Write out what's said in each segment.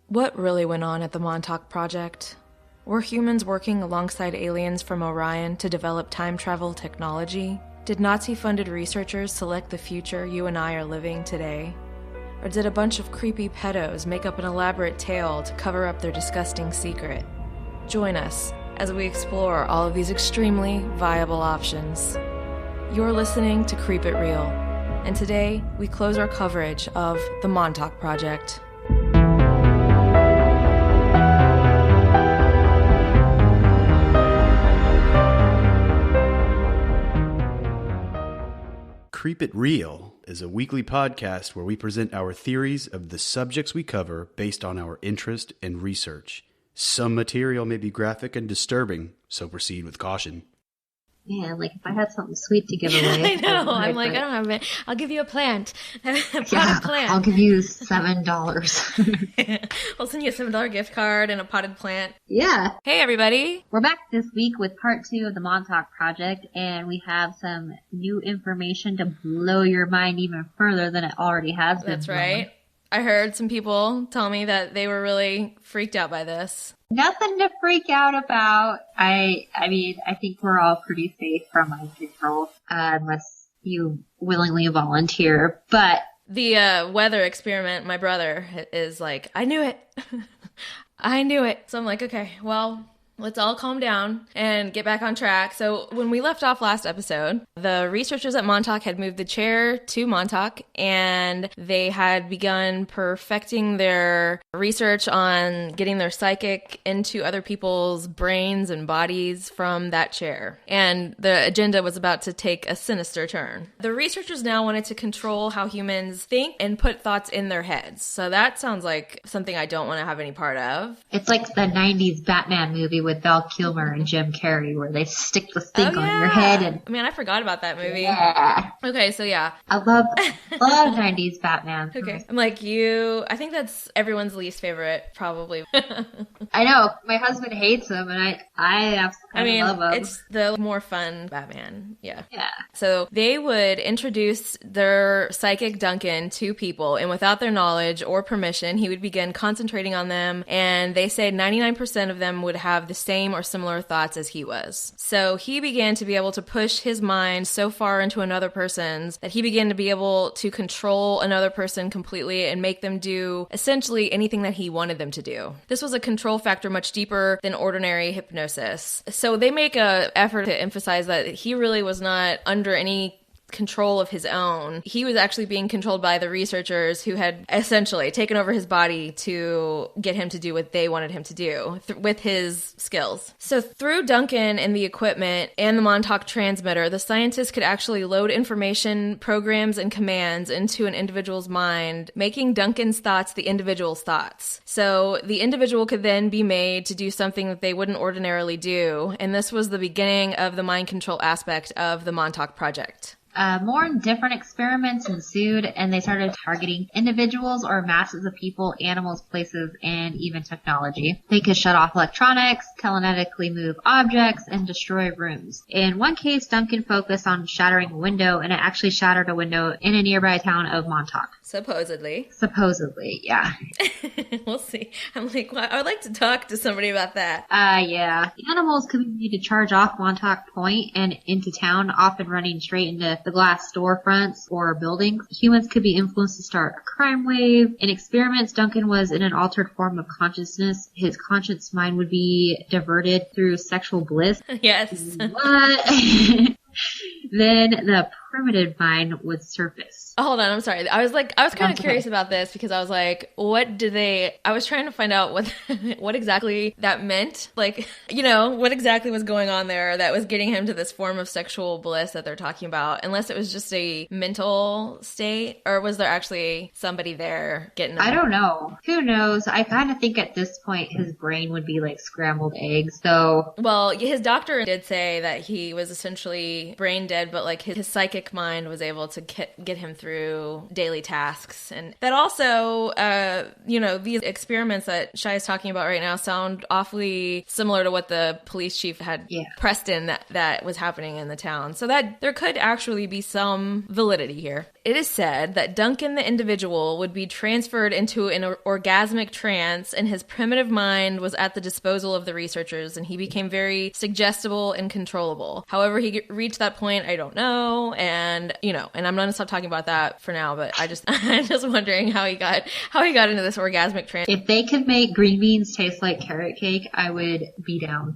What really went on at the Montauk Project? Were humans working alongside aliens from Orion to develop time travel technology? Did Nazi-funded researchers select the future you and I are living today? Or did a bunch of creepy pedos make up an elaborate tale to cover up their disgusting secret? Join us as we explore all of these extremely viable options. You're listening to Creep It Real, and today we close our coverage of the Montauk Project. Creep It Real is a weekly podcast where we present our theories of the subjects we cover based on our interest and research. Some material may be graphic and disturbing, so proceed with caution. Yeah, like if I had something sweet to give away. I know. I'm like, I don't have it. I'll give you a plant. Potted plant. I'll give you $7. I'll send you a $7 gift card and a potted plant. Yeah. Hey, everybody. We're back this week with part 2 of the Montauk Project, and we have some new information to blow your mind even further than it already has been. That's right. I heard some people tell me that they were really freaked out by this. Nothing to freak out about. I mean, I think we're all pretty safe from mind control, unless you willingly volunteer, but... The weather experiment, my brother is like, I knew it. I knew it. So I'm like, okay, well... let's all calm down and get back on track. So when we left off last episode, the researchers at Montauk had moved the chair to Montauk, and they had begun perfecting their research on getting their psychic into other people's brains and bodies from that chair. And the agenda was about to take a sinister turn. The researchers now wanted to control how humans think and put thoughts in their heads. So that sounds like something I don't want to have any part of. It's like the 90s Batman movie with Val Kilmer and Jim Carrey, where they stick the thing on your head. And man, I forgot about that movie. Yeah. Okay, so yeah, I love 90s Batman. Okay, I'm like you. I think that's everyone's least favorite, probably. I know my husband hates him, and I absolutely love him. It's the more fun Batman. Yeah. Yeah. So they would introduce their psychic Duncan to people, and without their knowledge or permission, he would begin concentrating on them. And they say 99% of them would have the same or similar thoughts as he was. So he began to be able to push his mind so far into another person's that he began to be able to control another person completely and make them do essentially anything that he wanted them to do. This was a control factor much deeper than ordinary hypnosis. So they make an effort to emphasize that he really was not under any control of his own. He was actually being controlled by the researchers who had essentially taken over his body to get him to do what they wanted him to do with his skills. So through Duncan and the equipment and the Montauk transmitter, the scientists could actually load information, programs, and commands into an individual's mind, making Duncan's thoughts the individual's thoughts. So the individual could then be made to do something that they wouldn't ordinarily do, and this was the beginning of the mind control aspect of the Montauk Project. More and different experiments ensued, and they started targeting individuals or masses of people, animals, places, and even technology. They could shut off electronics, telekinetically move objects, and destroy rooms. In one case, Duncan focused on shattering a window, and it actually shattered a window in a nearby town of Montauk. Supposedly. Supposedly, yeah. We'll see. I'm like, well, I would like to talk to somebody about that. Yeah. Animals could be made to charge off Montauk Point and into town, often running straight into the glass storefronts or buildings. Humans could be influenced to start a crime wave. In experiments, Duncan was in an altered form of consciousness. His conscious mind would be diverted through sexual bliss. Yes. What? Then the primitive mind would surface. Oh, hold on, I'm sorry. I was kind of curious about this because I was like, I was trying to find out what exactly that meant. Like, what exactly was going on there that was getting him to this form of sexual bliss that they're talking about, unless it was just a mental state, or was there actually somebody there getting him? I don't know. Who knows? I kind of think at this point his brain would be like scrambled eggs, so... Well, his doctor did say that he was essentially brain dead, but like his psychic mind was able to get him through daily tasks. And that also, these experiments that Shai is talking about right now sound awfully similar to what the police chief had pressed in that was happening in the town. So that there could actually be some validity here. It is said that Duncan the individual would be transferred into an orgasmic trance, and his primitive mind was at the disposal of the researchers, and he became very suggestible and controllable. However, he reached that point, I don't know, and and I'm gonna stop talking about that for now. But I'm just wondering how he got into this orgasmic trance. If they could make green beans taste like carrot cake, I would be down.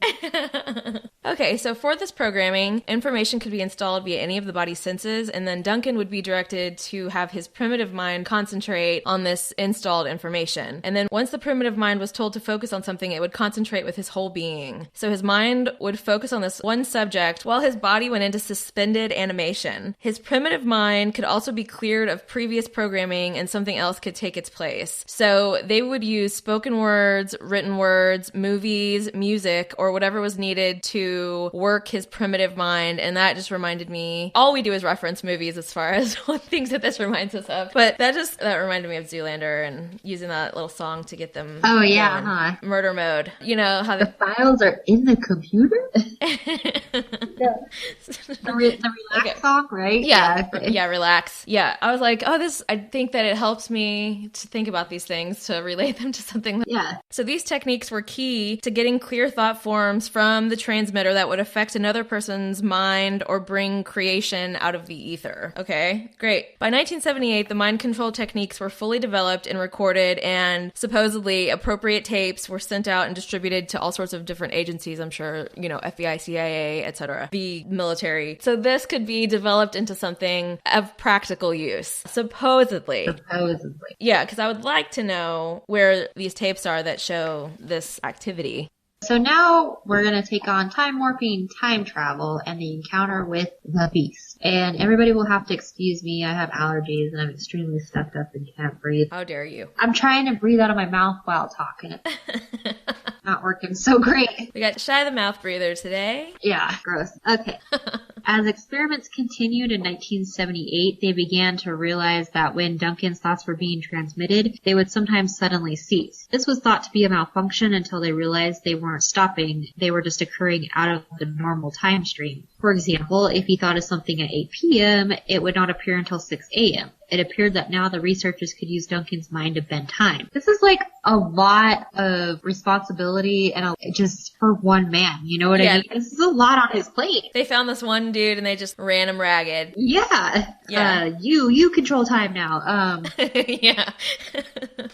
Okay, so for this programming, information could be installed via any of the body's senses, and then Duncan would be directed to have his primitive mind concentrate on this installed information. And then once the primitive mind was told to focus on something, it would concentrate with his whole being. So his mind would focus on this one subject while his body went into suspended animation. His primitive mind could also be cleared of previous programming and something else could take its place. So they would use spoken words, written words, movies, music, or whatever was needed to work his primitive mind. And that just reminded me, all we do is reference movies as far as what things that this reminds us of. But that reminded me of Zoolander and using that little song to get them going. Murder mode. You know how the files are in the computer? The relax song, right? Yeah, relax. Yeah, I was like, I think that it helps me to think about these things, to relate them to something. So these techniques were key to getting clear thought forms from the transmitter that would affect another person's mind or bring creation out of the ether. Okay, great. By 1978, the mind control techniques were fully developed and recorded, and supposedly appropriate tapes were sent out and distributed to all sorts of different agencies, I'm sure, FBI, CIA, etc., the military. So this could be developed into something of practical use, supposedly. Yeah, because I would like to know where these tapes are that show this activity. So now we're going to take on time warping, time travel, and the encounter with the beast. And everybody will have to excuse me. I have allergies and I'm extremely stuffed up and can't breathe. How dare you? I'm trying to breathe out of my mouth while talking. Not working so great. We got Shy the mouth breather today. Yeah, gross. Okay. As experiments continued in 1978, they began to realize that when Duncan's thoughts were being transmitted, they would sometimes suddenly cease. This was thought to be a malfunction until they realized they weren't stopping. They were just occurring out of the normal time stream. For example, if he thought of something at 8 p.m., it would not appear until 6 a.m. It appeared that now the researchers could use Duncan's mind to bend time. This is like a lot of responsibility and just for one man. You know what I mean? This is a lot on his plate. They found this one dude and they just ran him ragged. Yeah. You control time now. Yeah.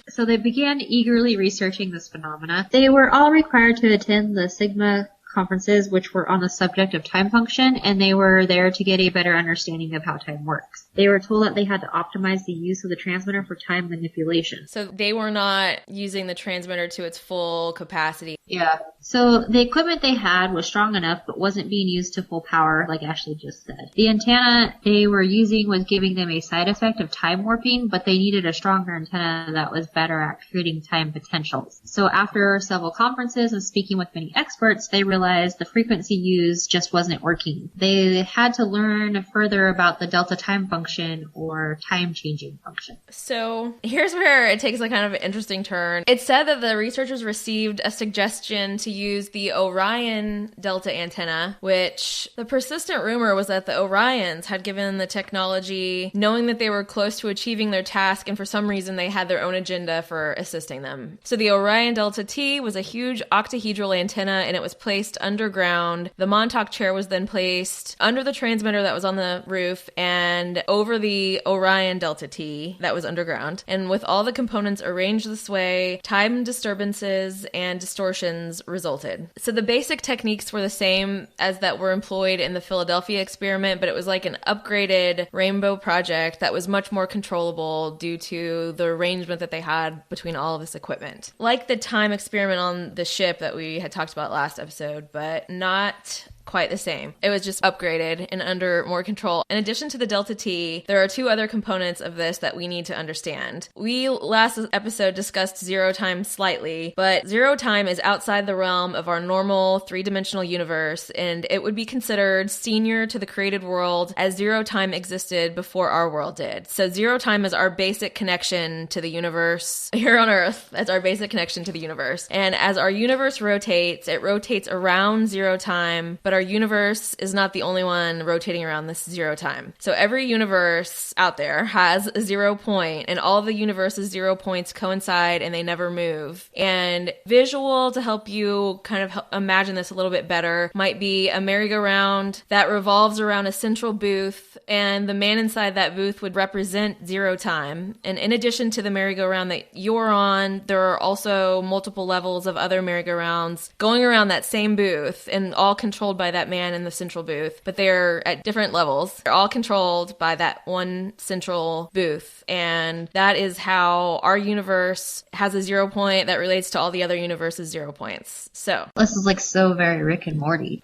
So they began eagerly researching this phenomena. They were all required to attend the Sigma conferences, which were on the subject of time function, and they were there to get a better understanding of how time works. They were told that they had to optimize the use of the transmitter for time manipulation. So they were not using the transmitter to its full capacity. Yeah. So the equipment they had was strong enough, but wasn't being used to full power, like Ashley just said. The antenna they were using was giving them a side effect of time warping, but they needed a stronger antenna that was better at creating time potentials. So after several conferences and speaking with many experts, they realized the frequency used just wasn't working. They had to learn further about the delta time function or time changing function. So here's where it takes a kind of an interesting turn. It said that the researchers received a suggestion to use the Orion delta antenna, which the persistent rumor was that the Orions had given the technology knowing that they were close to achieving their task, and for some reason they had their own agenda for assisting them. So the Orion Delta T was a huge octahedral antenna, and it was placed underground. The Montauk chair was then placed under the transmitter that was on the roof and over the Orion Delta T that was underground. And with all the components arranged this way, time disturbances and distortions resulted. So the basic techniques were the same as that were employed in the Philadelphia experiment, but it was like an upgraded rainbow project that was much more controllable due to the arrangement that they had between all of this equipment. Like the time experiment on the ship that we had talked about last episode, but not quite the same. It was just upgraded and under more control. In addition to the Delta T, there are two other components of this that we need to understand. We last episode discussed zero time slightly, but zero time is outside the realm of our normal three-dimensional universe, and it would be considered senior to the created world as zero time existed before our world did. So zero time is our basic connection to the universe here on Earth. That's our basic connection to the universe. And as our universe rotates, it rotates around zero time, but our our universe is not the only one rotating around this zero time. So every universe out there has a 0 point, and all the universe's 0 points coincide and they never move. And visual to help you kind of imagine this a little bit better might be a merry-go-round that revolves around a central booth, and the man inside that booth would represent zero time. And in addition to the merry-go-round that you're on, there are also multiple levels of other merry-go-rounds going around that same booth, and all controlled by that man in the central booth, but they're at different levels. They're all controlled by that one central booth, and that is how our universe has a 0 point that relates to all the other universes' 0 points. So this is like so very Rick and Morty.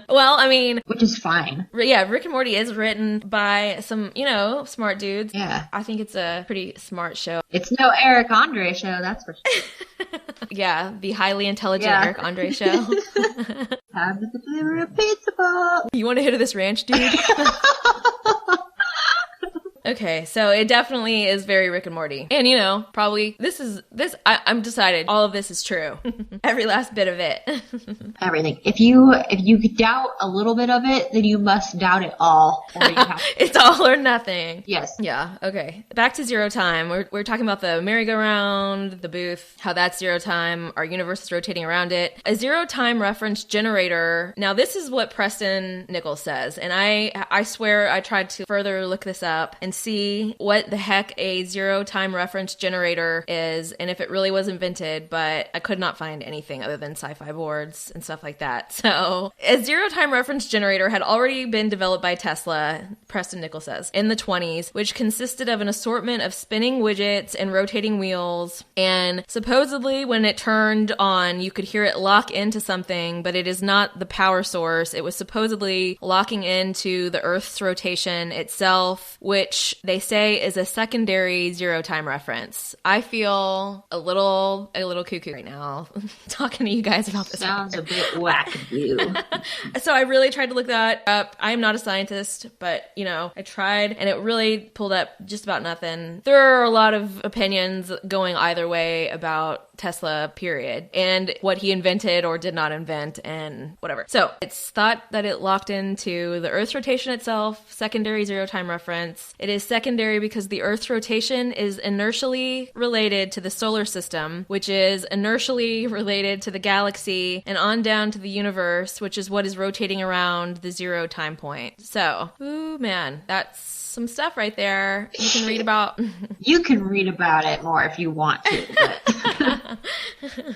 Well, I mean, which is fine. Yeah, Rick and Morty is written by some, smart dudes. Yeah. I think it's a pretty smart show. It's no Eric Andre show, that's for sure. Yeah, the highly intelligent Eric Andre show. Time to deliver a pizza box. You want a hit of this ranch, dude? Okay, so it definitely is very Rick and Morty. And, probably I'm decided all of this is true. Every last bit of it. Everything. If you doubt a little bit of it, then you must doubt it all. Or you have to. It's all or nothing. Yes. Yeah, okay. Back to zero time. We're talking about the merry-go-round, the booth, how that's zero time, our universe is rotating around it. A zero time reference generator. Now, this is what Preston Nichols says, and I swear I tried to further look this up and see what the heck a zero time reference generator is and if it really was invented, but I could not find anything other than sci-fi boards and stuff like that. So a zero time reference generator had already been developed by Tesla, Preston Nichols says, in the 1920s, which consisted of an assortment of spinning widgets and rotating wheels. And supposedly when it turned on, you could hear it lock into something, but it is not the power source. It was supposedly locking into the Earth's rotation itself, which they say is a secondary zero time reference. I feel a little cuckoo right now talking to you guys about this. Sounds a bit wackadoo. So I really tried to look that up. I am not a scientist, but I tried and it really pulled up just about nothing. There are a lot of opinions going either way about Tesla, period, and what he invented or did not invent and whatever. So it's thought that it locked into the Earth's rotation itself, secondary zero time reference. It is secondary because the Earth's rotation is inertially related to the solar system, which is inertially related to the galaxy, and on down to the universe, which is what is rotating around the zero time point. So, ooh man, that's some stuff right there you can read about. You can read about it more if you want to. But.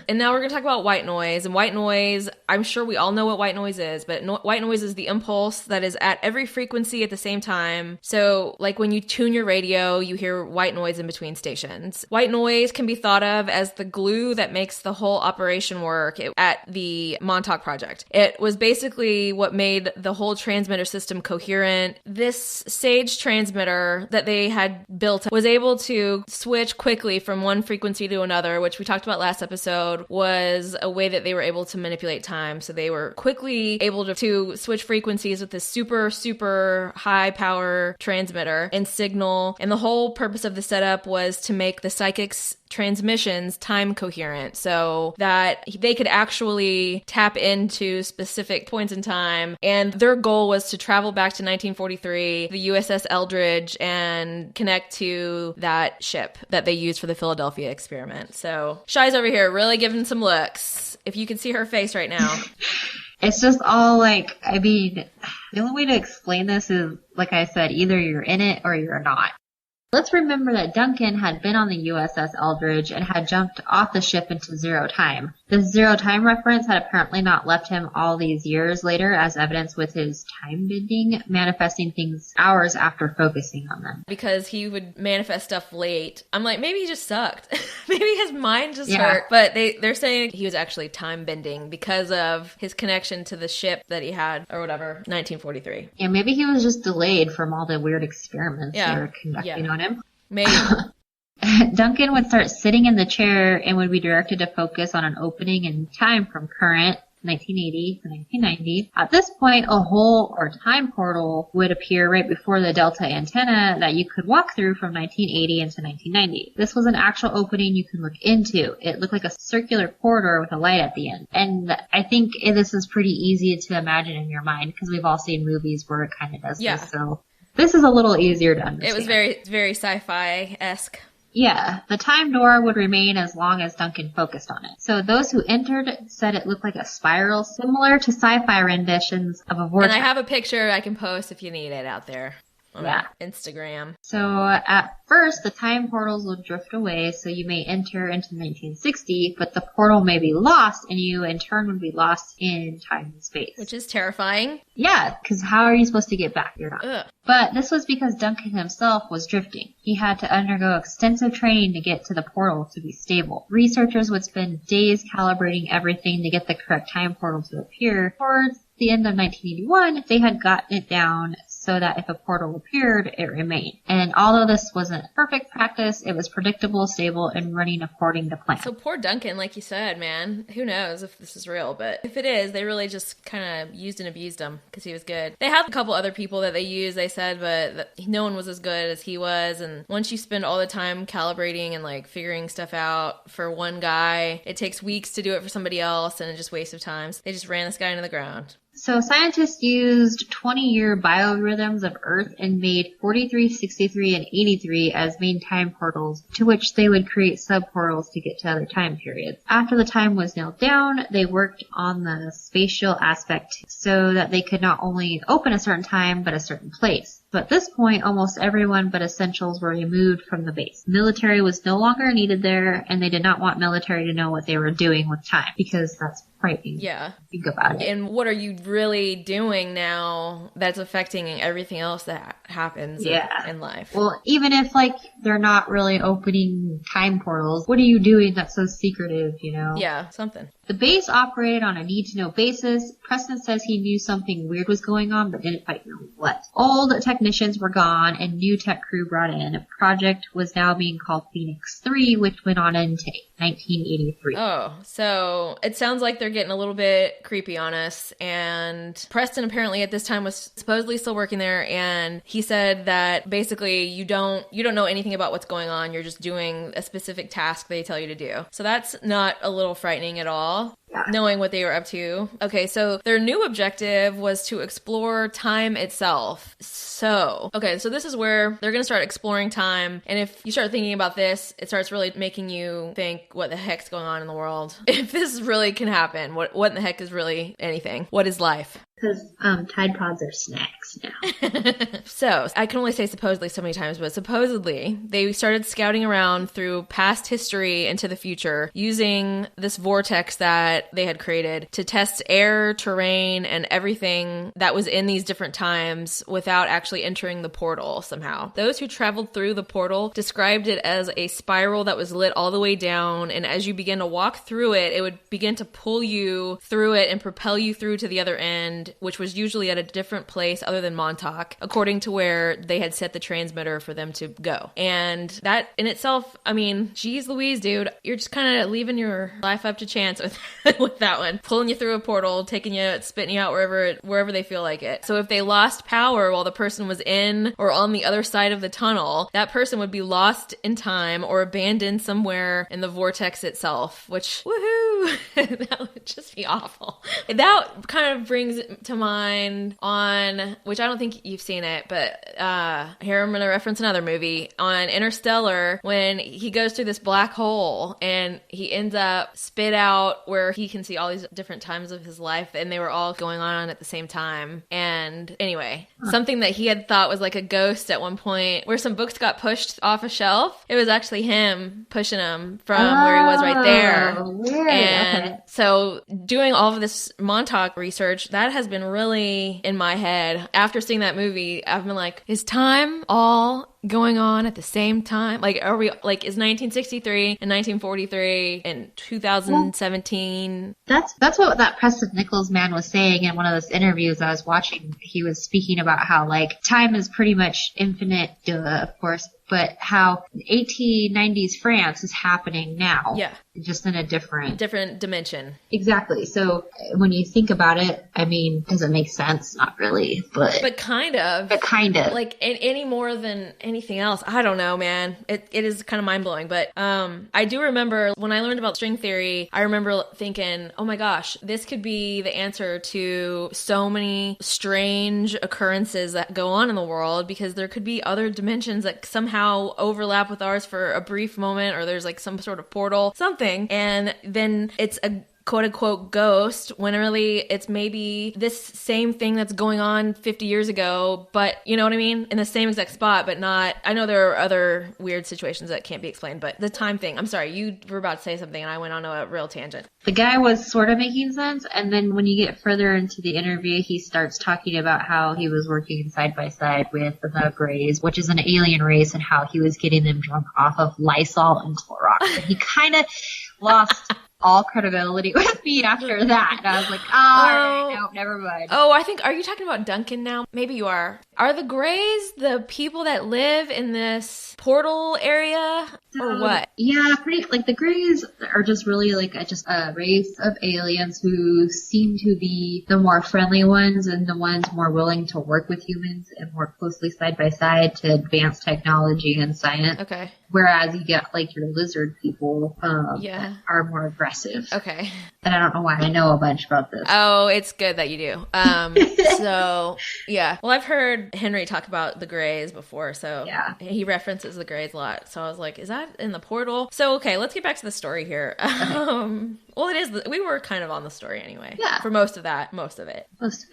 And now we're going to talk about white noise. And white noise, I'm sure we all know what white noise is, but white noise is the impulse that is at every frequency at the same time. So like when you tune your radio, you hear white noise in between stations. White noise can be thought of as the glue that makes the whole operation work at the Montauk Project. It was basically what made the whole transmitter system coherent. This Sage transmitter that they had built was able to switch quickly from one frequency to another, which we talked about last episode, was a way that they were able to manipulate time. So they were quickly able to switch frequencies with this super, super high power transmitter and signal. And the whole purpose of the setup was to make the psychic's transmissions time coherent so that they could actually tap into specific points in time. And their goal was to travel back to 1943, the USS Eldridge, and connect to that ship that they used for the Philadelphia experiment. So Shai's over here really giving some looks. If you can see her face right now. It's just all like, the only way to explain this is, like I said, either you're in it or you're not. Let's remember that Duncan had been on the USS Eldridge and had jumped off the ship into zero time. This zero time reference had apparently not left him all these years later, as evidenced with his time bending, manifesting things hours after focusing on them. Because he would manifest stuff late. I'm like, maybe he just sucked. Maybe his mind just hurt. But they're saying he was actually time bending because of his connection to the ship that he had, or whatever, 1943. Yeah, maybe he was just delayed from all the weird experiments they were conducting on him. Maybe. Duncan would start sitting in the chair and would be directed to focus on an opening in time from current 1980 to 1990. At this point, a hole or time portal would appear right before the delta antenna that you could walk through from 1980 into 1990. This was an actual opening you could look into. It looked like a circular corridor with a light at the end. And I think this is pretty easy to imagine in your mind because we've all seen movies where it kind of does this. So this is a little easier to understand. It was very sci-fi-esque. Yeah, the time door would remain as long as Duncan focused on it. So those who entered said it looked like a spiral similar to sci-fi renditions of a vortex. And I have a picture I can post if you need it out there on Instagram. So at first, the time portals will drift away, so you may enter into 1960, but the portal may be lost, and you in turn would be lost in time and space. Which is terrifying. Yeah, because how are you supposed to get back? You're not. Ugh. But this was because Duncan himself was drifting. He had to undergo extensive training to get to the portal to be stable. Researchers would spend days calibrating everything to get the correct time portal to appear. Towards the end of 1981, they had gotten it down so that if a portal appeared, it remained. And although this wasn't perfect practice, it was predictable, stable, and running according to plan. So poor Duncan, like you said, man. Who knows if this is real, but if it is, they really just kind of used and abused him because he was good. They had a couple other people that they used, they said, but no one was as good as he was. And once you spend all the time calibrating and like figuring stuff out for one guy, it takes weeks to do it for somebody else, and it's just a waste of time. So they just ran this guy into the ground. So scientists used 20-year biorhythms of Earth and made 43, 63, and 83 as main time portals, to which they would create subportals to get to other time periods. After the time was nailed down, they worked on the spatial aspect so that they could not only open a certain time, but a certain place. So at this point, almost everyone but essentials were removed from the base. Military was no longer needed there, and they did not want military to know what they were doing with time, because that's frightening. Yeah. Think about it. And what are you really doing now that's affecting everything else that happens in life? Well, even if, like, they're not really opening time portals, what are you doing that's so secretive, you know? Yeah, something. The base operated on a need-to-know basis. Preston says he knew something weird was going on, but didn't quite know what. Old technicians were gone, and new tech crew brought in. A project was now being called Phoenix 3, which went on into 1983. Oh, so it sounds like they're getting a little bit creepy on us. And Preston apparently at this time was supposedly still working there, and he said that basically you don't know anything about what's going on. You're just doing a specific task they tell you to do. So that's not a little frightening at all. Knowing what they were up to. Okay, so their new objective was to explore time itself. So this is where they're going to start exploring time. And if you start thinking about this, it starts really making you think, what the heck's going on in the world? If this really can happen, what in the heck is really anything? What is life? Because Tide Pods are snacks now. So, I can only say supposedly so many times, but supposedly they started scouting around through past history into the future using this vortex that they had created to test air, terrain, and everything that was in these different times without actually entering the portal somehow. Those who traveled through the portal described it as a spiral that was lit all the way down, and as you begin to walk through it, it would begin to pull you through it and propel you through to the other end, which was usually at a different place other than Montauk, according to where they had set the transmitter for them to go. And that in itself, I mean, geez Louise, dude, you're just kind of leaving your life up to chance with that one. Pulling you through a portal, taking you, spitting you out wherever they feel like it. So if they lost power while the person was in or on the other side of the tunnel, that person would be lost in time or abandoned somewhere in the vortex itself, which, woohoo, that would just be awful. That kind of brings to mind on, which I don't think you've seen it, but here I'm going to reference another movie, on Interstellar, when he goes through this black hole and he ends up spit out where he can see all these different times of his life, and they were all going on at the same time. And anyway, something that he had thought was like a ghost at one point, where some books got pushed off a shelf, it was actually him pushing them from where he was right there. Weird. And so doing all of this Montauk research, that has been really in my head. After seeing that movie, I've been like, is time all going on at the same time? Like, are we, like, is 1963 and 1943 and 2017? That's what that Preston Nichols man was saying in one of those interviews I was watching. He was speaking about how, like, time is pretty much infinite, of course, but how 1890s France is happening now. Yeah. Just in a different dimension. dimension. Exactly. So when you think about it, I mean, does it make sense? Not really, but kind of. But kind of. Like any more than anything else. I don't know, man. It is kind of mind blowing. But I do remember when I learned about string theory, I remember thinking, oh my gosh, this could be the answer to so many strange occurrences that go on in the world, because there could be other dimensions that somehow overlap with ours for a brief moment, or there's like some sort of portal, something, and then it's a quote-unquote ghost, when really it's maybe this same thing that's going on 50 years ago, but you know what I mean? In the same exact spot, but not... I know there are other weird situations that can't be explained, but the time thing... I'm sorry, you were about to say something and I went on a real tangent. The guy was sort of making sense, and then when you get further into the interview, he starts talking about how he was working side by side with the Greys, which is an alien race, and how he was getting them drunk off of Lysol and Clorox. And he kind of lost all credibility with me after that. And I was like, alright, no, never mind. Oh, are you talking about Duncan now? Maybe you are. Are the Greys the people that live in this portal area, or what? Yeah, pretty, like, the Greys are just really, like, just a race of aliens who seem to be the more friendly ones and the ones more willing to work with humans and work closely side by side to advance technology and science. Okay. Whereas you get, like, your lizard people that are more aggressive. Okay. And I don't know why I know a bunch about this. Oh, it's good that you do. So, yeah. Well, I've heard Henry talk about the Greys before, so yeah. He references the Greys a lot. So I was like, is that in the portal? So, okay, let's get back to the story here. Okay. Well, it is. We were kind of on the story anyway. Yeah. For most of it.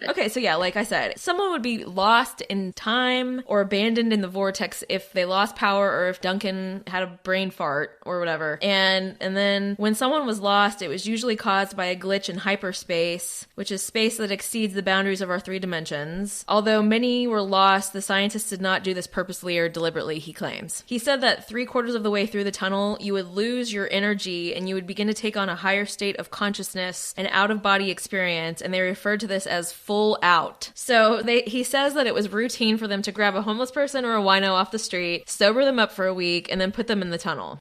Okay, so yeah, like I said, someone would be lost in time or abandoned in the vortex if they lost power, or if Duncan had a brain fart or whatever. And then when someone was lost, it was usually caused by a glitch in hyperspace, which is space that exceeds the boundaries of our 3 dimensions. Although many were lost, the scientists did not do this purposely or deliberately, he claims. He said that 3/4 of the way through the tunnel, you would lose your energy and you would begin to take on a higher state of consciousness, an out-of-body experience, and they referred to this as full out. So he says that it was routine for them to grab a homeless person or a wino off the street, sober them up for a week, and then put them in the tunnel.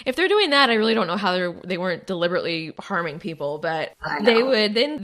If they're doing that, I really don't know how they weren't deliberately harming people, but they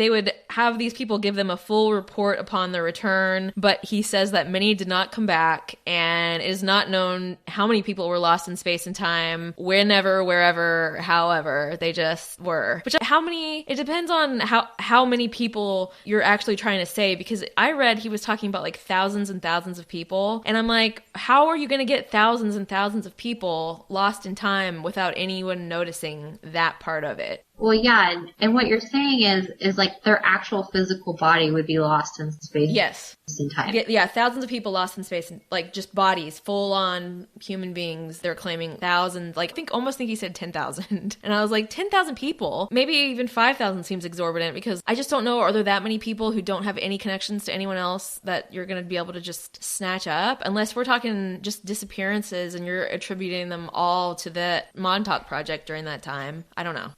would have these people give them a full report upon their return, but he says that many did not come back, and it is not known how many people were lost in space and time, whenever, wherever, however, they just were. Which, how many, it depends on how many people you're actually trying to say, because I read he was talking about like thousands and thousands of people, and I'm like, how are you going to get thousands and thousands of people lost in time without anyone noticing that part of it? Well, yeah, and what you're saying is like their actual physical body would be lost in space. Yes. In time. Yeah, thousands of people lost in space, like just bodies, full-on human beings. They're claiming thousands, like almost think he said 10,000. And I was like, 10,000 people? Maybe even 5,000 seems exorbitant, because I just don't know, are there that many people who don't have any connections to anyone else that you're going to be able to just snatch up? Unless we're talking just disappearances and you're attributing them all to the Montauk Project during that time. I don't know.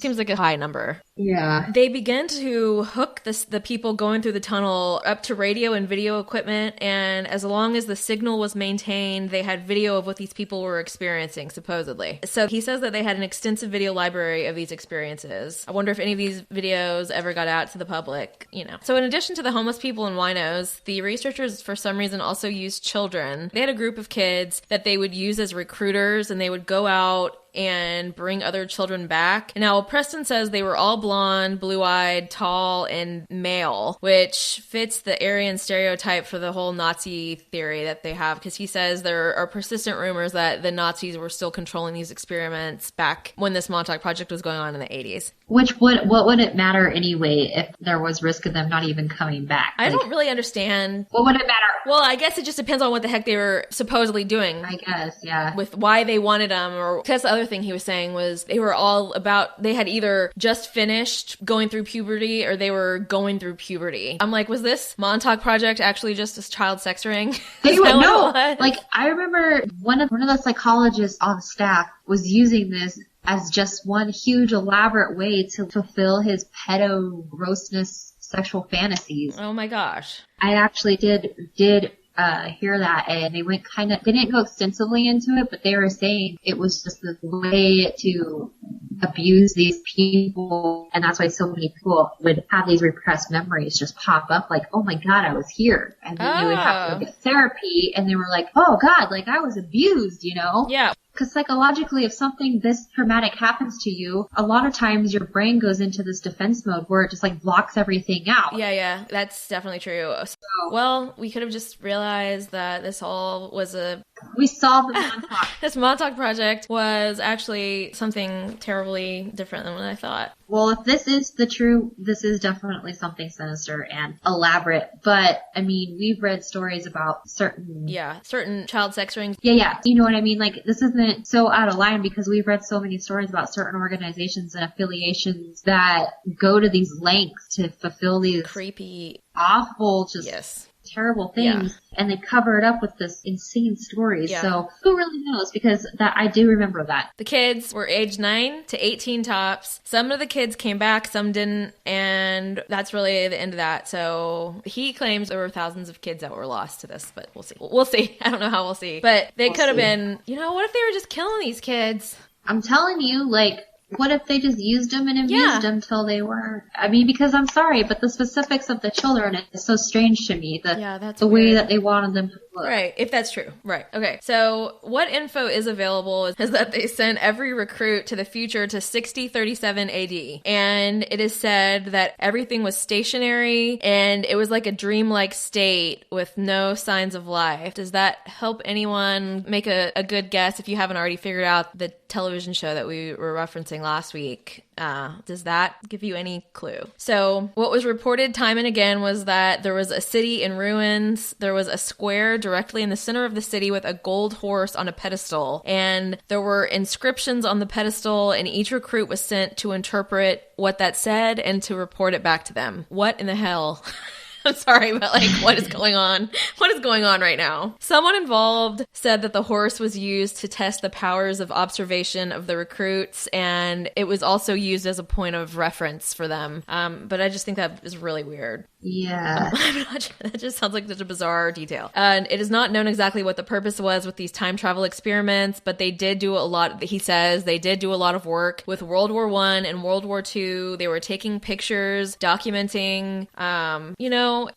Seems like a high number. Yeah. They began to hook the people going through the tunnel up to radio and video equipment, and as long as the signal was maintained, they had video of what these people were experiencing, supposedly. So he says that they had an extensive video library of these experiences. I wonder if any of these videos ever got out to the public, you know. So in addition to the homeless people and winos, the researchers, for some reason, also used children. They had a group of kids that they would use as recruiters, and they would go out and bring other children back. Now, Preston says they were all blonde, blue-eyed, tall, and male, which fits the Aryan stereotype for the whole Nazi theory that they have, because he says there are persistent rumors that the Nazis were still controlling these experiments back when this Montauk Project was going on in the 80s. What would it matter anyway if there was risk of them not even coming back? I don't really understand. What would it matter? Well, I guess it just depends on what the heck they were supposedly doing. I guess, yeah. With why they wanted them, or because the other thing he was saying was they were all about, they had either just finished going through puberty or they were going through puberty. I'm like, was this Montauk Project actually just a child sex ring? They would know. Like, I remember one of the psychologists on staff was using this as just one huge elaborate way to fulfill his pedo grossness sexual fantasies. Oh my gosh. I actually did hear that, and they didn't go extensively into it, but they were saying it was just this way to abuse these people, and that's why so many people would have these repressed memories just pop up, like, oh my god, I was here, and then they would have to go get therapy, and they were like, oh god, like I was abused, you know? Yeah. Because psychologically, if something this traumatic happens to you, a lot of times your brain goes into this defense mode where it just like blocks everything out. Yeah, that's definitely true. Well, we could have just realized that this all was we solved the Montauk. This Montauk Project was actually something terribly different than what I thought. Well, if this is this is definitely something sinister and elaborate. But, I mean, we've read stories about certain child sex rings. Yeah. You know what I mean? Like, this isn't so out of line because we've read so many stories about certain organizations and affiliations that go to these lengths to fulfill these creepy, awful, terrible things, and they cover it up with this insane stories. Yeah. So who really knows? Because I do remember that. The kids were age 9 to 18 tops. Some of the kids came back, some didn't, and that's really the end of that. So he claims there were thousands of kids that were lost to this, but we'll see. We'll see. I don't know how we'll see. But they could have been, what if they were just killing these kids? I'm telling you, like, what if they just used them and abused them till they were... I mean, because I'm sorry, but the specifics of the children is so strange to me. That's the weird. way that they wanted them to look. Right, if that's true. Right, okay. So what info is available is that they sent every recruit to the future to 6037 AD. And it is said that everything was stationary and it was like a dreamlike state with no signs of life. Does that help anyone make a good guess if you haven't already figured out the television show that we were referencing last week? Does that give you any clue? So what was reported time and again was that there was a city in ruins. There was a square directly in the center of the city with a gold horse on a pedestal. And there were inscriptions on the pedestal, and each recruit was sent to interpret what that said and to report it back to them. What in the hell? I'm sorry, but like, what is going on? What is going on right now? Someone involved said that the horse was used to test the powers of observation of the recruits, and it was also used as a point of reference for them. But I just think that is really weird. Yeah. That just sounds like such a bizarre detail. And it is not known exactly what the purpose was with these time travel experiments, but they did do a lot, he says, they did do a lot of work with World War I and World War II. They were taking pictures, documenting,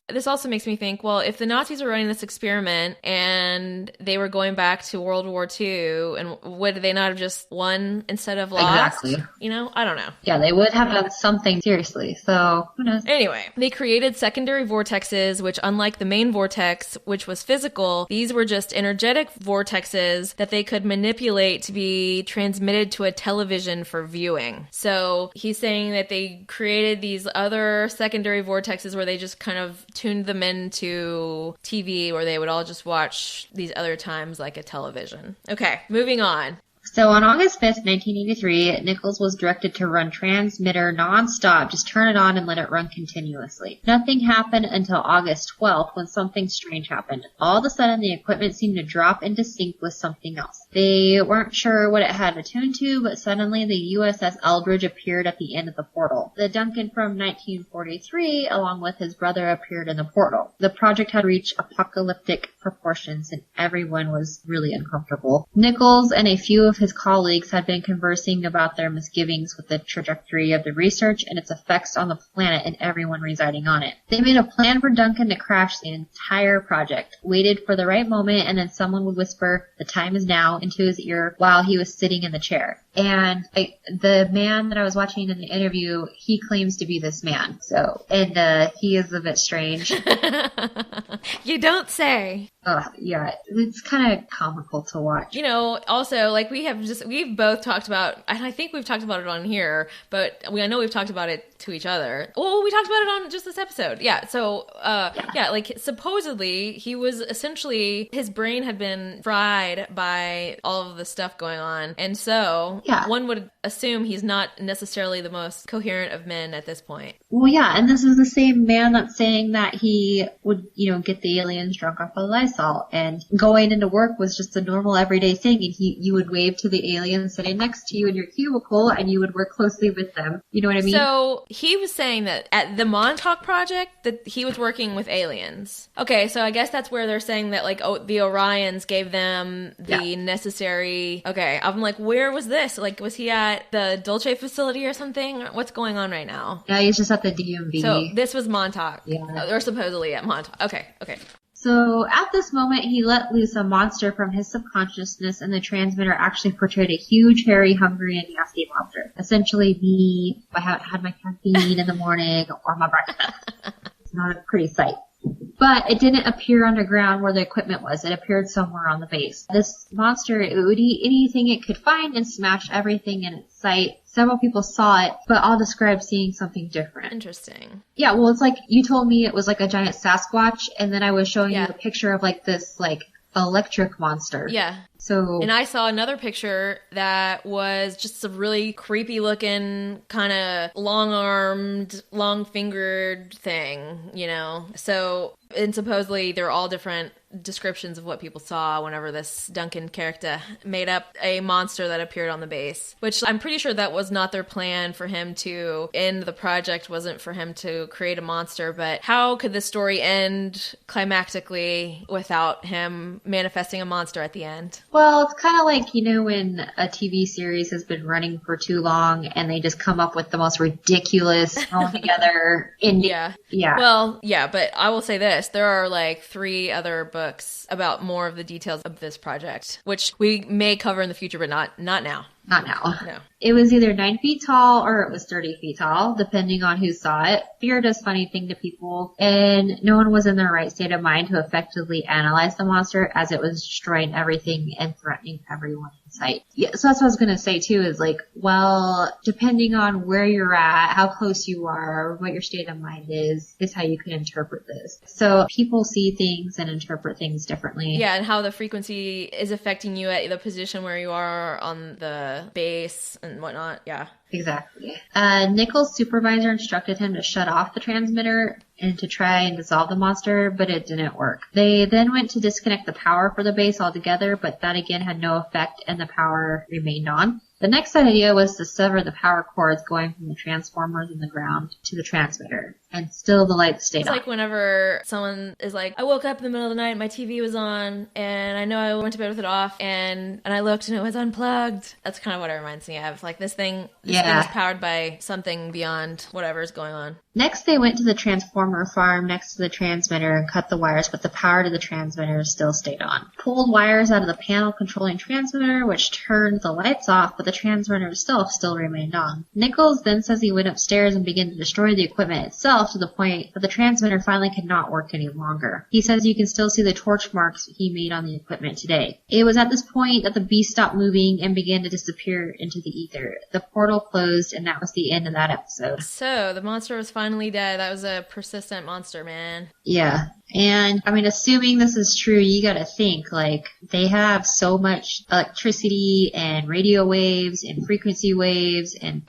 this also makes me think, well, if the Nazis were running this experiment and they were going back to World War II, and would they not have just won instead of lost? Exactly. I don't know. Yeah, they would have done something seriously, so who knows? Anyway, they created secondary vortexes, which unlike the main vortex, which was physical, these were just energetic vortexes that they could manipulate to be transmitted to a television for viewing. So he's saying that they created these other secondary vortexes where they just kind of tuned them into TV, where they would all just watch these other times like a television. Okay, moving on. So on August 5th, 1983, Nichols was directed to run transmitter nonstop, just turn it on and let it run continuously. Nothing happened until August 12th when something strange happened. All of a sudden, the equipment seemed to drop into sync with something else. They weren't sure what it had attuned to, but suddenly the USS Eldridge appeared at the end of the portal. The Duncan from 1943, along with his brother, appeared in the portal. The project had reached apocalyptic proportions and everyone was really uncomfortable. Nichols and a few of his colleagues had been conversing about their misgivings with the trajectory of the research and its effects on the planet and everyone residing on it. They made a plan for Duncan to crash the entire project, waited for the right moment, and then someone would whisper, "The time is now," into his ear while he was sitting in the chair. And the man that I was watching in the interview, he claims to be this man. And he is a bit strange. You don't say. Yeah, it's kind of comical to watch. Also, like we've both talked about, and I think we've talked about it on here, but I know we've talked about it to each other. Well, we talked about it on just this episode. Yeah. So, like supposedly he was essentially, his brain had been fried by all of the stuff going on. And so Yeah. one would assume he's not necessarily the most coherent of men at this point. Well, yeah, and this is the same man that's saying that he would, get the aliens drunk off of Lysol, and going into work was just a normal everyday thing, and you would wave to the alien sitting next to you in your cubicle, and you would work closely with them. You know what I mean? So he was saying that at the Montauk Project that he was working with aliens. Okay, so I guess that's where they're saying that like the Orions gave them the necessary. Okay, I'm like, where was this? Like, was he at the Dulce facility or something? What's going on right now? Yeah, he's just at the DMV. So this was Montauk. Yeah. Or supposedly at Montauk. Okay. So at this moment, he let loose a monster from his subconsciousness, and the transmitter actually portrayed a huge, hairy, hungry, and nasty monster. Essentially me, if I haven't had my caffeine in the morning or my breakfast. It's not a pretty sight. But it didn't appear underground where the equipment was. It appeared somewhere on the base. This monster, it would eat anything it could find and smash everything in its sight. Several people saw it, but all described seeing something different. Interesting. Yeah, well, it's like you told me it was like a giant Sasquatch, and then I was showing you a picture of like this like electric monster. Yeah. So, and I saw another picture that was just a really creepy looking, kind of long-armed, long-fingered thing, So, and supposedly they're all different descriptions of what people saw whenever this Duncan character made up a monster that appeared on the base, which I'm pretty sure that was not their plan for him to end the project, wasn't for him to create a monster, but how could the story end climactically without him manifesting a monster at the end? Well, it's kind of like, when a TV series has been running for too long and they just come up with the most ridiculous thrown together ending. Yeah. Well, yeah, but I will say this. There are like 3 other books about more of the details of this project, which we may cover in the future, but not now. Not now. No. It was either 9 feet tall or it was 30 feet tall, depending on who saw it. Fear does funny thing to people, and no one was in their right state of mind to effectively analyze the monster as it was destroying everything and threatening everyone in sight. Yeah, so that's what I was going to say too, is like, well, depending on where you're at, how close you are, what your state of mind is how you can interpret this. So people see things and interpret things differently. Yeah, and how the frequency is affecting you at the position where you are on the base and whatnot. Yeah. Exactly. Nichols' supervisor instructed him to shut off the transmitter and to try and dissolve the monster, but it didn't work. They then went to disconnect the power for the base altogether, but that again had no effect and the power remained on. The next idea was to sever the power cords going from the transformers in the ground to the transmitter, and still the lights stayed on. It's like whenever someone is like, I woke up in the middle of the night, my TV was on, and I know I went to bed with it off, and I looked and it was unplugged. That's kind of what it reminds me of. Like this thing is powered by something beyond whatever is going on. Next, they went to the transformer farm next to the transmitter and cut the wires, but the power to the transmitter still stayed on. Pulled wires out of the panel controlling transmitter, which turned the lights off, but the transmitter itself still remained on. Nichols then says he went upstairs and began to destroy the equipment itself to the point that the transmitter finally could not work any longer. He says you can still see the torch marks he made on the equipment today. It was at this point that the beast stopped moving and began to disappear into the ether. The portal closed, and that was the end of that episode. So, the monster was finally dead. That was a persistent monster, man. Yeah. And, assuming this is true, you gotta think, like, they have so much electricity and radio waves and frequency waves, and,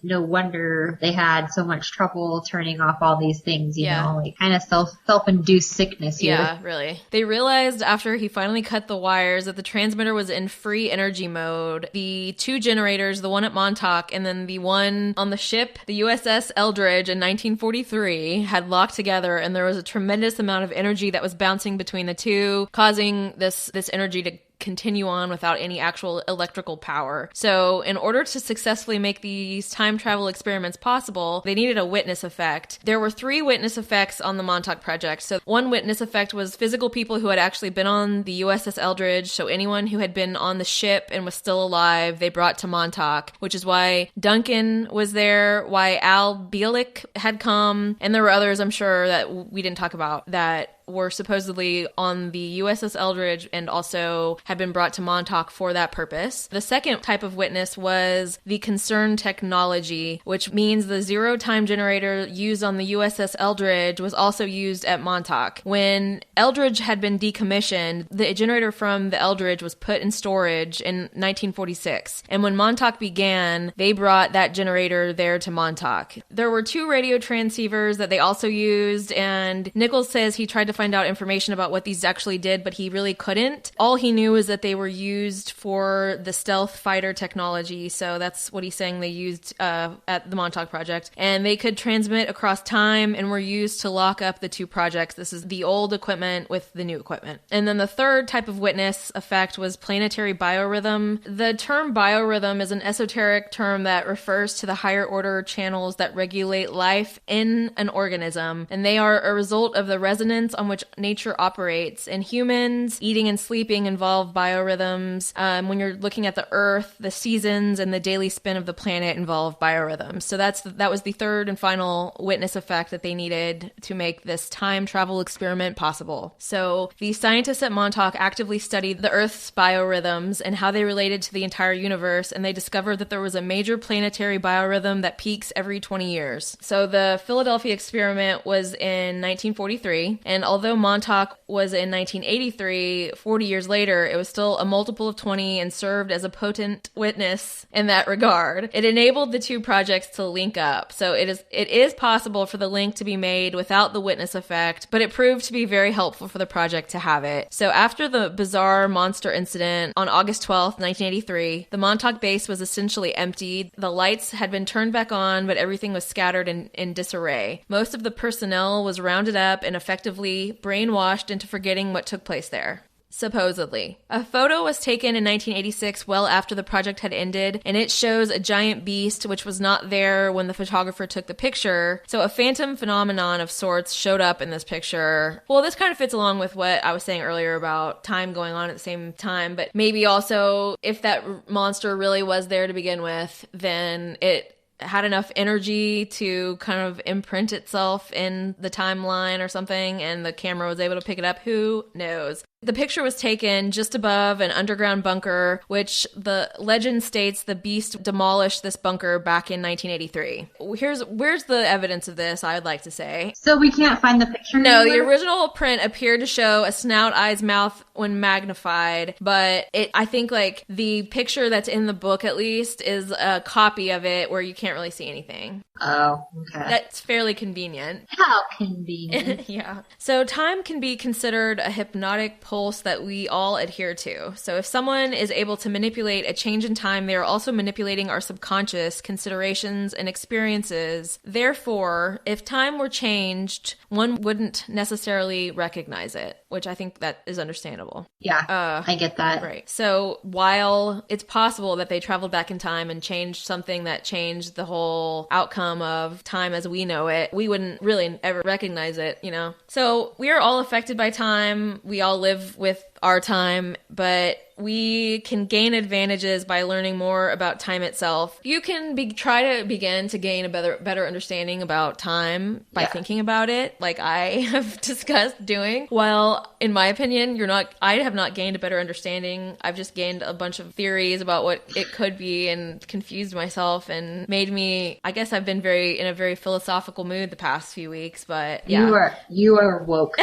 no wonder they had so much trouble turning off all these things, you know, like, kind of self-induced sickness here. Yeah, really. They realized after he finally cut the wires that the transmitter was in free energy mode. The 2 generators, the one at Montauk and then the one on the ship, the USS Eldridge in 1943, had locked together, and there was a tremendous amount of energy that was bouncing between the 2, causing this energy to continue on without any actual electrical power. So in order to successfully make these time travel experiments possible, they needed a witness effect. There were 3 witness effects on the Montauk Project. So one witness effect was physical people who had actually been on the USS Eldridge. So anyone who had been on the ship and was still alive, they brought to Montauk, which is why Duncan was there, why Al Bielik had come, and there were others I'm sure that we didn't talk about that were supposedly on the USS Eldridge and also had been brought to Montauk for that purpose. The second type of witness was the concerned technology, which means the zero time generator used on the USS Eldridge was also used at Montauk. When Eldridge had been decommissioned, the generator from the Eldridge was put in storage in 1946. And when Montauk began, they brought that generator there to Montauk. There were 2 radio transceivers that they also used, and Nichols says he tried to find out information about what these actually did, but he really couldn't. All he knew is that they were used for the stealth fighter technology, so that's what he's saying they used at the Montauk Project. And they could transmit across time and were used to lock up the 2 projects. This is the old equipment with the new equipment. And then the third type of witness effect was planetary biorhythm. The term biorhythm is an esoteric term that refers to the higher order channels that regulate life in an organism, and they are a result of the resonance on which nature operates. In humans, eating and sleeping involve biorhythms. When you're looking at the Earth, the seasons and the daily spin of the planet involve biorhythms. So that was the third and final witness effect that they needed to make this time travel experiment possible. So the scientists at Montauk actively studied the Earth's biorhythms and how they related to the entire universe, and they discovered that there was a major planetary biorhythm that peaks every 20 years. So the Philadelphia experiment was in 1943, and although Montauk was in 1983, 40 years later, it was still a multiple of 20 and served as a potent witness in that regard. It enabled the 2 projects to link up. So it is possible for the link to be made without the witness effect, but it proved to be very helpful for the project to have it. So after the bizarre monster incident on August 12th, 1983, the Montauk base was essentially emptied. The lights had been turned back on, but everything was scattered in disarray. Most of the personnel was rounded up and effectively brainwashed into forgetting what took place there. Supposedly. A photo was taken in 1986, well after the project had ended, and it shows a giant beast which was not there when the photographer took the picture. So a phantom phenomenon of sorts showed up in this picture. Well, this kind of fits along with what I was saying earlier about time going on at the same time, but maybe also if that monster really was there to begin with, then it had enough energy to kind of imprint itself in the timeline or something, and the camera was able to pick it up. Who knows? The picture was taken just above an underground bunker, which the legend states the beast demolished this bunker back in 1983. Where's the evidence of this, I would like to say. So we can't find the picture No, anywhere? the original print appeared to show a snout, eyes, mouth when magnified, but I think like the picture that's in the book at least is a copy of it where you can't really see anything. Oh, okay. That's fairly convenient. How convenient. Yeah. So time can be considered a hypnotic pulse that we all adhere to. So if someone is able to manipulate a change in time, they are also manipulating our subconscious considerations and experiences. Therefore, if time were changed, one wouldn't necessarily recognize it, which I think that is understandable. Yeah, I get that. Right. So while it's possible that they traveled back in time and changed something that changed the whole outcome of time as we know it, we wouldn't really ever recognize it, you know? So we are all affected by time. We all live with our time, but we can gain advantages by learning more about time itself. You can try to begin to gain a better understanding about time by thinking about it, like I have discussed doing. Well, in my opinion, I have not gained a better understanding. I've just gained a bunch of theories about what it could be and confused myself and made me, I guess I've been in a very philosophical mood the past few weeks, but yeah. You are woke.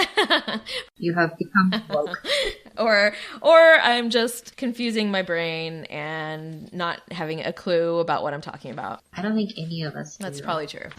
You have become woke. Or I'm just confusing my brain and not having a clue about what I'm talking about. I don't think any of us do. That's probably true.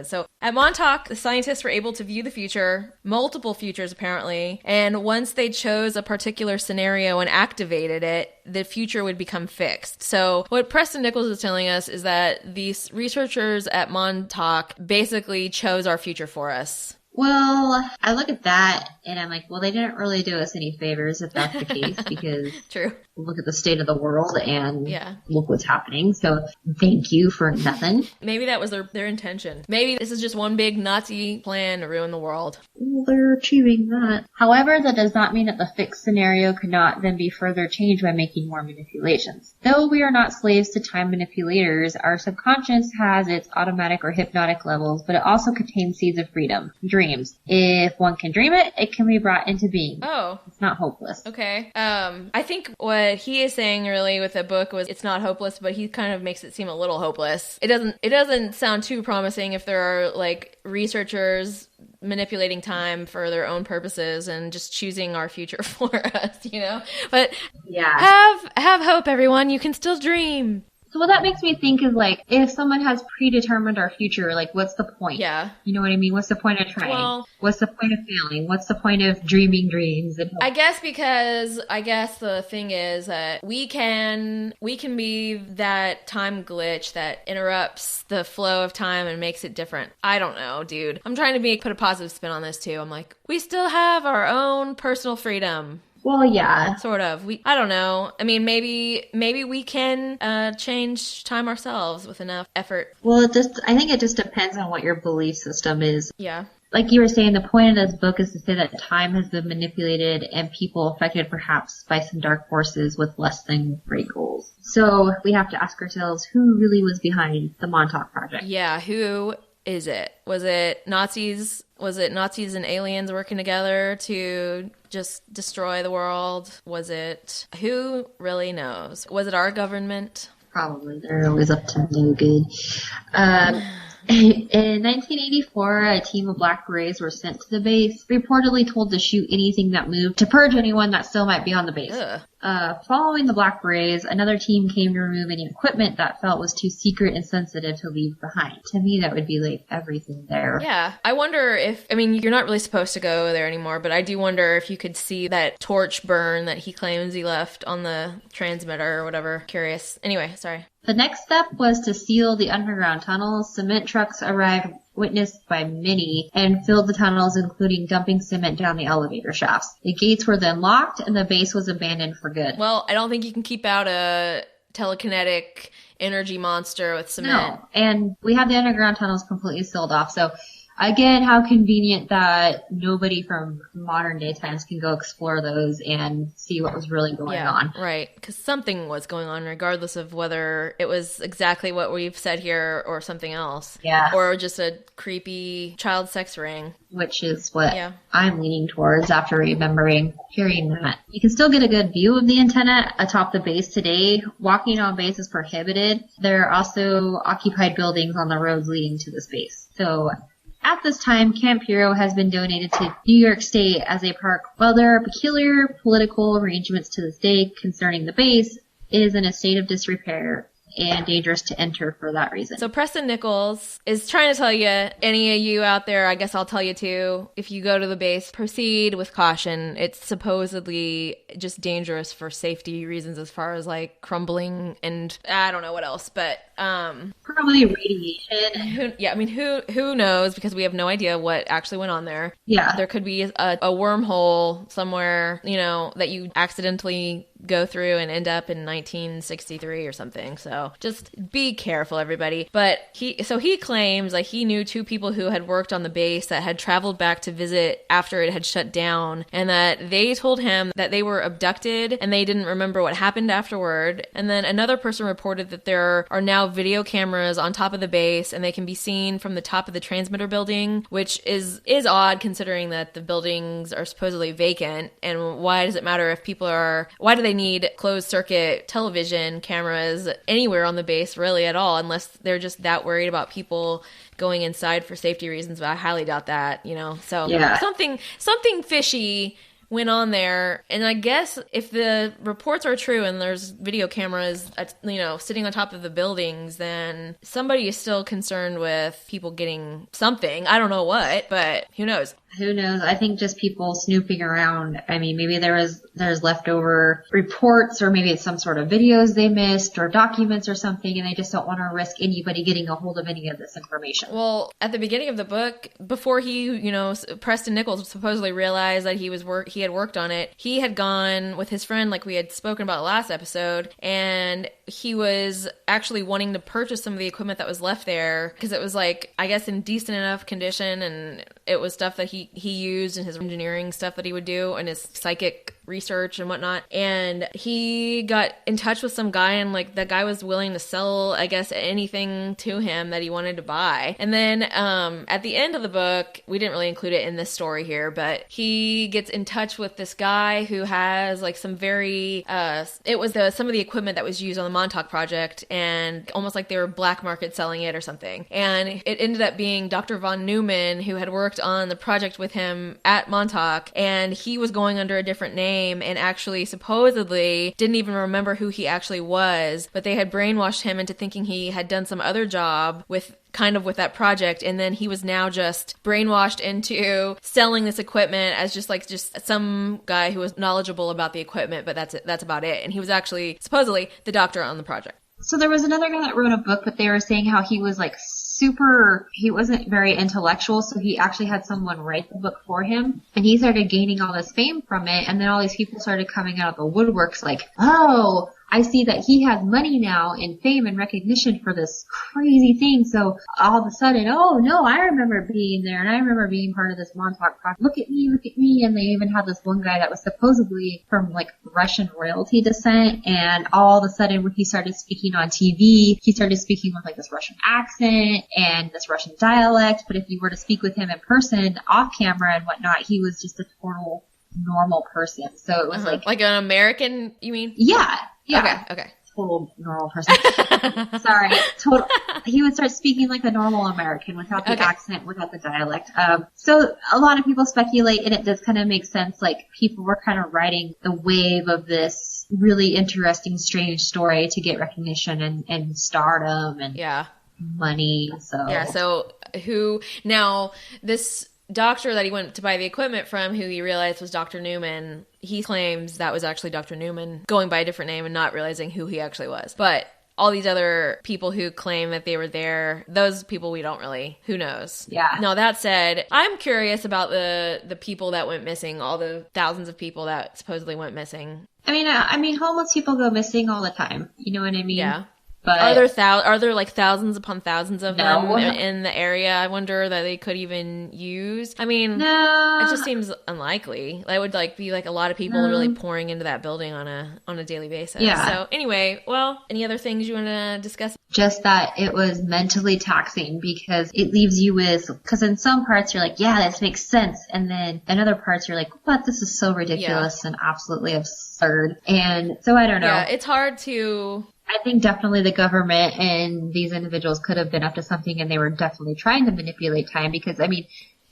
So at Montauk, the scientists were able to view the future, multiple futures apparently, and once they chose a particular scenario and activated it, the future would become fixed. So what Preston Nichols is telling us is that these researchers at Montauk basically chose our future for us. Well, I look at that and I'm like, well, they didn't really do us any favors if that's the case, because True. Look at the state of the world and Yeah. look what's happening. So thank you for nothing. Maybe that was their intention. Maybe this is just one big Nazi plan to ruin the world. Well, they're achieving that. However, that does not mean that the fixed scenario could not then be further changed by making more manipulations. Though we are not slaves to time manipulators, our subconscious has its automatic or hypnotic levels, but it also contains seeds of freedom, dreams, dreams. If one can dream it, it can be brought into being. Oh. It's not hopeless. Okay. I think what he is saying really with the book was it's not hopeless, but he kind of makes it seem a little hopeless. It doesn't sound too promising if there are like researchers manipulating time for their own purposes and just choosing our future for us, you know? But yeah, have hope, everyone. You can still dream. So what that makes me think is like, if someone has predetermined our future, like what's the point? Yeah. You know what I mean? What's the point of trying? Well, what's the point of failing? What's the point of dreaming dreams? And I guess the thing is that we can be that time glitch that interrupts the flow of time and makes it different. I don't know, dude. I'm trying to put a positive spin on this too. I'm like, we still have our own personal freedom. Well, yeah. Sort of. I don't know. I mean, maybe we can change time ourselves with enough effort. Well, I think it just depends on what your belief system is. Yeah. Like you were saying, the point of this book is to say that time has been manipulated and people affected perhaps by some dark forces with less than great goals. So we have to ask ourselves, who really was behind the Montauk Project? Yeah, who is it? Was it Nazis? Was it Nazis and aliens working together to just destroy the world? Was it... Who really knows? Was it our government? Probably. They're always up to no good. In 1984, a team of Black Berets were sent to the base, reportedly told to shoot anything that moved to purge anyone that still might be on the base. Following the Black Berets, another team came to remove any equipment that felt was too secret and sensitive to leave behind. To me, that would be like everything there. Yeah. I wonder if, I mean, you're not really supposed to go there anymore, but I do wonder if you could see that torch burn that he claims he left on the transmitter or whatever. Curious. Anyway, sorry. The next step was to seal the underground tunnels. Cement trucks arrived, witnessed by many, and filled the tunnels, including dumping cement down the elevator shafts. The gates were then locked, and the base was abandoned for good. Well, I don't think you can keep out a telekinetic energy monster with cement. No, and we have the underground tunnels completely sealed off, so... Again, how convenient that nobody from modern day times can go explore those and see what was really going on. Right, because something was going on regardless of whether it was exactly what we've said here or something else. Yeah. Or just a creepy child sex ring. Which is what I'm leaning towards after hearing that. You can still get a good view of the antenna atop the base today. Walking on base is prohibited. There are also occupied buildings on the roads leading to this base. So... At this time, Camp Hero has been donated to New York State as a park. While there are peculiar political arrangements to this day concerning the base, it is in a state of disrepair and dangerous to enter for that reason. So Preston Nichols is trying to tell you, any of you out there, I guess I'll tell you too, if you go to the base, proceed with caution. It's supposedly just dangerous for safety reasons as far as like crumbling and I don't know what else, but probably radiation. Who knows, because we have no idea what actually went on there. Yeah. There could be a wormhole somewhere, you know, that you accidentally go through and end up in 1963 or something. So just be careful, everybody. But he claims like he knew two people who had worked on the base that had traveled back to visit after it had shut down, and that they told him that they were abducted and they didn't remember what happened afterward. And then another person reported that there are now video cameras on top of the base and they can be seen from the top of the transmitter building, which is odd considering that the buildings are supposedly vacant. And why does it matter if why do they need closed circuit television cameras anywhere on the base really at all, unless they're just that worried about people going inside for safety reasons? But I highly doubt that, you know. So something fishy went on there. And I guess if the reports are true and there's video cameras, sitting on top of the buildings, then somebody is still concerned with people getting something. I don't know what, but who knows? Who knows? I think just people snooping around. I mean, maybe there's leftover reports, or maybe it's some sort of videos they missed or documents or something, and they just don't want to risk anybody getting a hold of any of this information. Well, at the beginning of the book, before Preston Nichols supposedly realized that he had worked on it, he had gone with his friend, like we had spoken about last episode, and he was actually wanting to purchase some of the equipment that was left there because it was like, I guess, in decent enough condition, and it was stuff that he used in his engineering stuff that he would do and his psychic research and whatnot. And he got in touch with some guy, and like that guy was willing to sell, I guess, anything to him that he wanted to buy. And then at the end of the book, we didn't really include it in this story here, but he gets in touch with this guy who has like some very it was some of the equipment that was used on the Montauk Project, and almost like they were black market selling it or something. And it ended up being Dr. von Neumann, who had worked on the project with him at Montauk, and he was going under a different name and actually supposedly didn't even remember who he actually was, but they had brainwashed him into thinking he had done some other job with that project, and then he was now just brainwashed into selling this equipment as just some guy who was knowledgeable about the equipment, but that's about it. And he was actually supposedly the doctor on the project. So there was another guy that wrote a book, but they were saying how he was like he wasn't very intellectual, so he actually had someone write the book for him, and he started gaining all this fame from it, and then all these people started coming out of the woodworks like, oh, I see that he has money now and fame and recognition for this crazy thing. So all of a sudden, oh no, I remember being there and I remember being part of this Montauk Project. Look at me. And they even had this one guy that was supposedly from like Russian royalty descent. And all of a sudden when he started speaking on TV, he started speaking with like this Russian accent and this Russian dialect. But if you were to speak with him in person, off camera and whatnot, he was just a total normal person. So it was like an American, you mean? Yeah. Okay. Total normal person. Sorry. He would start speaking like a normal American without the accent, without the dialect. So a lot of people speculate, and it does kind of make sense, like people were kind of riding the wave of this really interesting, strange story to get recognition and stardom and money. So now this doctor that he went to buy the equipment from, who he realized was Dr. Newman, he claims that was actually Dr. Newman going by a different name and not realizing who he actually was. But all these other people who claim that they were there, those people we don't really, who knows? Yeah. Now that said, I'm curious about the people that went missing, all the thousands of people that supposedly went missing. I mean, homeless people go missing all the time. You know what I mean? Yeah. But are there like thousands upon thousands of them in the area? I wonder that they could even use. I mean, it just seems unlikely. That would like be like a lot of people really pouring into that building on a daily basis. Yeah. So anyway, any other things you want to discuss? Just that it was mentally taxing because it leaves you because in some parts you're like, yeah, this makes sense. And then in other parts you're like, but this is so ridiculous and absolutely absurd. And so I don't know. Yeah, it's hard to... I think definitely the government and these individuals could have been up to something, and they were definitely trying to manipulate time because, I mean,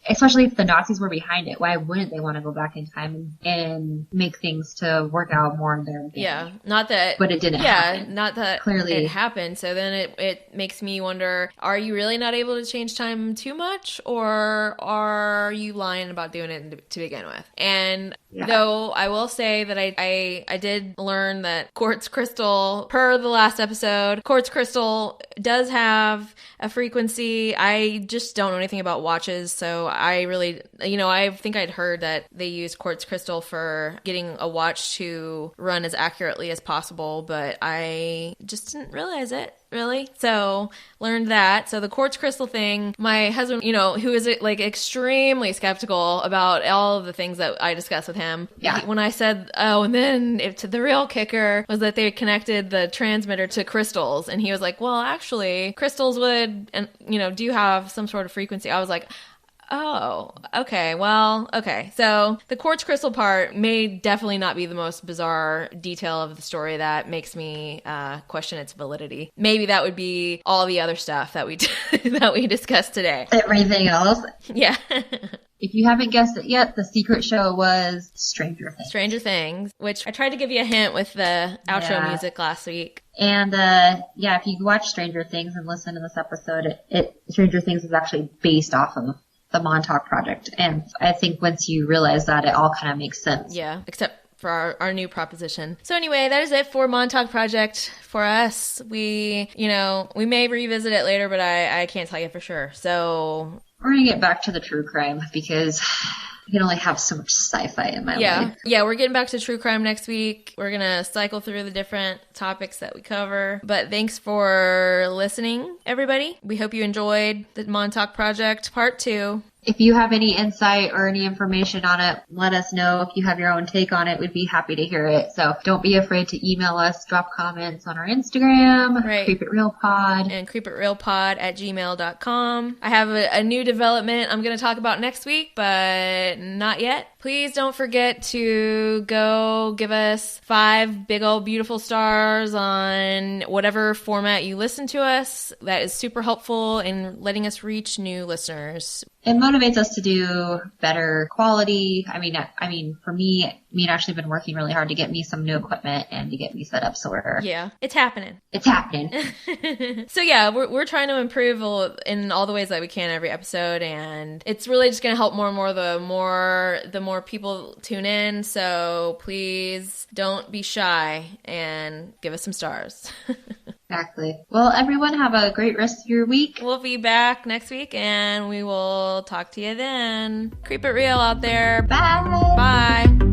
especially if the Nazis were behind it, why wouldn't they want to go back in time and make things to work out more in their advantage? Yeah, not that... But it didn't happen. Yeah, not that clearly it happened. So then it makes me wonder, are you really not able to change time too much? Or are you lying about doing it to begin with? And though I will say that I did learn that quartz crystal, per the last episode, quartz crystal does have a frequency. I just don't know anything about watches, so I really, I think I'd heard that they use quartz crystal for getting a watch to run as accurately as possible, but I just didn't realize it, really. So learned that. So the quartz crystal thing, my husband, who is like extremely skeptical about all of the things that I discussed with him. Yeah. When I said, and then the real kicker was that they connected the transmitter to crystals, and he was like, well, actually crystals would, and do have some sort of frequency. I was like, oh, okay. Well, okay. So the quartz crystal part may definitely not be the most bizarre detail of the story that makes me question its validity. Maybe that would be all the other stuff that we that we discussed today. Everything else. Yeah. If you haven't guessed it yet, the secret show was Stranger Things. Stranger Things, which I tried to give you a hint with the outro music last week. And if you watch Stranger Things and listen to this episode, Stranger Things is actually based off of the Montauk Project. And I think once you realize that, it all kind of makes sense. Yeah, except for our new proposition. So anyway, that is it for Montauk Project for us. We may revisit it later, but I can't tell you for sure. So we're going to get back to the true crime because I can only have so much sci-fi in my life. Yeah, we're getting back to true crime next week. We're going to cycle through the different topics that we cover. But thanks for listening, everybody. We hope you enjoyed the Montauk Project Part 2. If you have any insight or any information on it, let us know. If you have your own take on it, we'd be happy to hear it. So don't be afraid to email us, drop comments on our Instagram, right. creepitrealpod. And creepitrealpod@gmail.com. I have a new development I'm going to talk about next week, but not yet. Please don't forget to go give us 5 big old beautiful stars on whatever format you listen to us. That is super helpful in letting us reach new listeners. It motivates us to do better quality. I mean, for me and Ashley have been working really hard to get me some new equipment and to get me set up. So yeah, it's happening. It's happening. So yeah, we're trying to improve in all the ways that we can every episode, and it's really just going to help more and more the more people tune in. So please don't be shy and give us some stars. Exactly. Well, everyone have a great rest of your week. We'll be back next week and we will talk to you then. Creep it real out there. Bye. Bye.